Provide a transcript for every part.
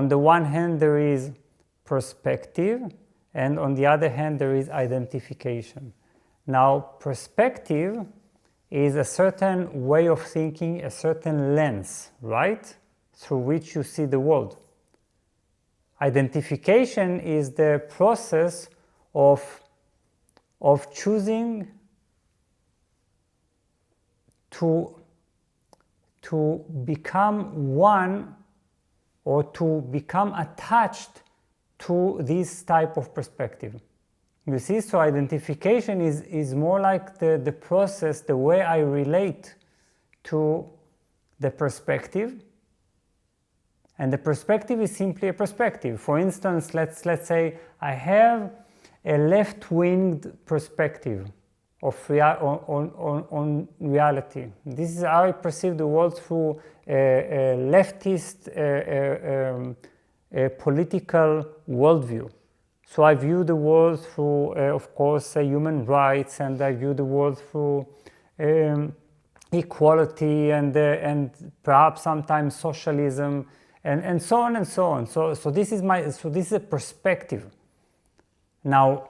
on the one hand there is perspective, and on the other hand there is identification. Now, perspective is a certain way of thinking, a certain lens, right, through which you see the world. Identification is the process of choosing to become one, or to become attached to this type of perspective. You see, so identification is more like the process, the way I relate to the perspective. And the perspective is simply a perspective. For instance, let's say I have a left-winged perspective of on reality. This is how I perceive the world through a leftist political worldview. So I view the world through, of course, human rights, and I view the world through equality and perhaps sometimes socialism, and so on and so on. So this is a perspective. Now,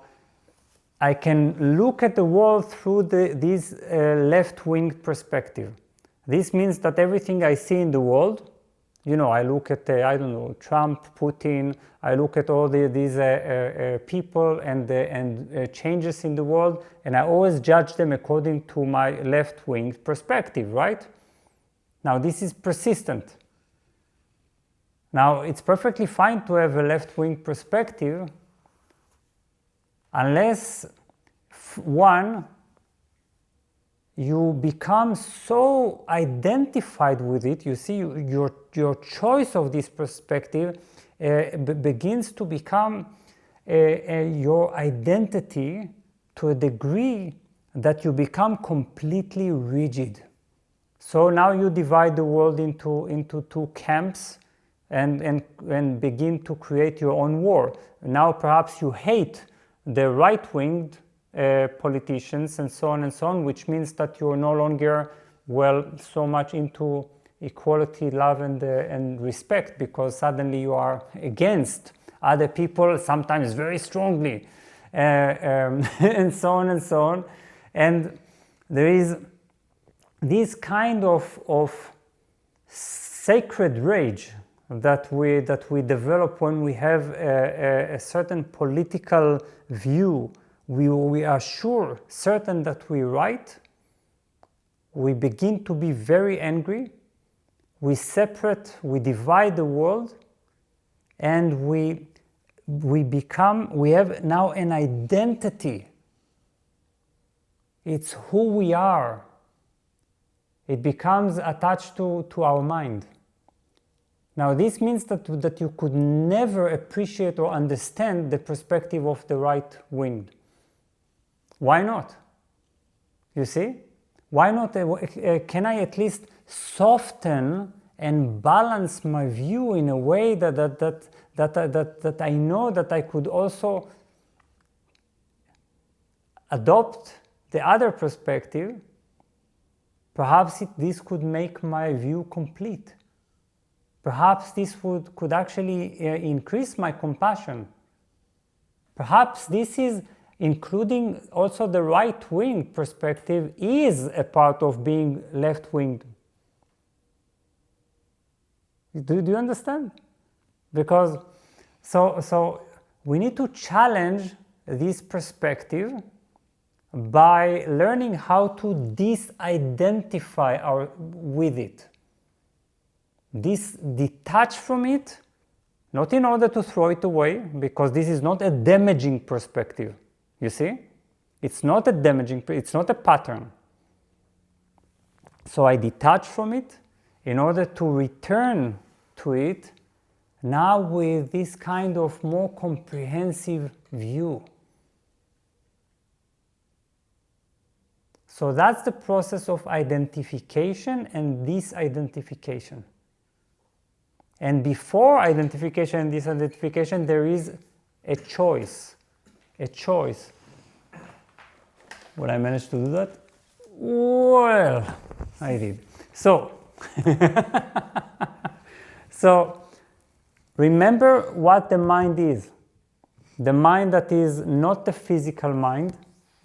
I can look at the world through this left-wing perspective. This means that everything I see in the world, you know, I look at, I don't know, Trump, Putin, I look at all these people and changes in the world, and I always judge them according to my left-wing perspective, right? Now, this is persistent. Now, it's perfectly fine to have a left-wing perspective, unless, one, you become so identified with it. You see, your choice of this perspective begins to become your identity to a degree that you become completely rigid. So now you divide the world into two camps and begin to create your own war. Now perhaps you hate the right-winged politicians and so on, which means that you're no longer, well, so much into equality, love, and respect, because suddenly you are against other people, sometimes very strongly, and so on. And there is this kind of sacred rage that we develop when we have a certain political view. We are certain that we're right. We begin to be very angry. We divide the world, and we have now an identity. It's who we are. It becomes attached to our mind. Now, this means that you could never appreciate or understand the perspective of the right wing. Why not? You see? Why not? Can I at least soften and balance my view in a way that I know that I could also adopt the other perspective? Perhaps this could make my view complete. Perhaps this could actually increase my compassion. Perhaps this is, including also the right-wing perspective, is a part of being left-winged. Do you understand? Because so we need to challenge this perspective by learning how to disidentify with it. Detach from it, not in order to throw it away, because this is not a damaging perspective. You see? It's not a damaging, it's not a pattern. So I detach from it in order to return to it now with this kind of more comprehensive view. So that's the process of identification and disidentification. And before identification and disidentification, there is a choice. A choice. Would I manage to do that? Well, I did. So Remember what the mind is. The mind that is not the physical mind,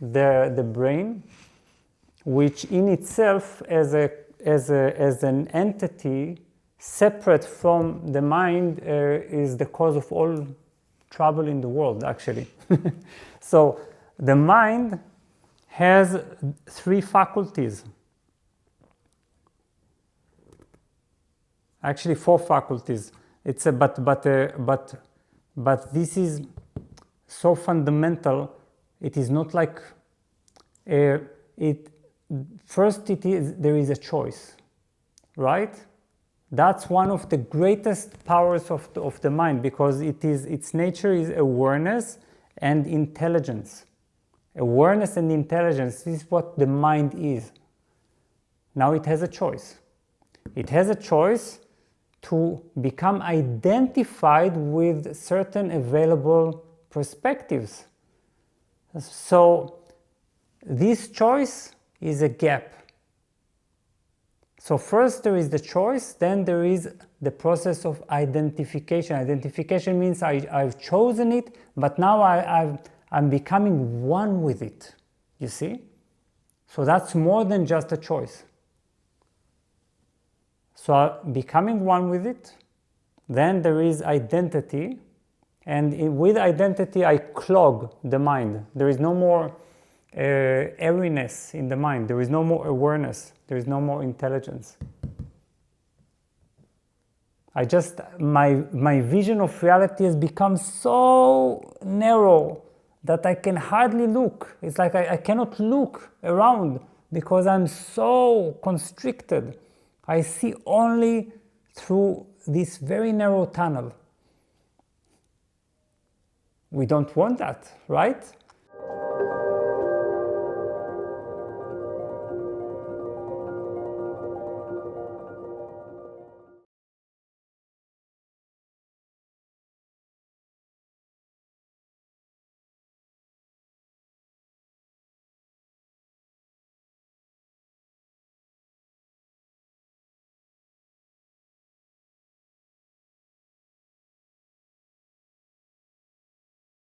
the brain, which in itself as an entity separate from the mind is the cause of all trouble in the world, actually. So the mind has 3 faculties. Actually 4 faculties. It's a but this is so fundamental. It is not like first there is a choice, right? That's one of the greatest powers of the mind, because its nature is awareness and intelligence. Awareness and intelligence, this is what the mind is. Now it has a choice. It has a choice to become identified with certain available perspectives. So this choice is a gap. So first there is the choice, then there is the process of identification. Identification means I've chosen it, but now I'm becoming one with it, you see? So that's more than just a choice. So becoming one with it, then there is identity, and with identity I clog the mind. There is no more airiness in the mind. There is no more awareness. There is no more intelligence. My vision of reality has become so narrow that I can hardly look. It's like I cannot look around because I'm so constricted. I see only through this very narrow tunnel. We don't want that, right?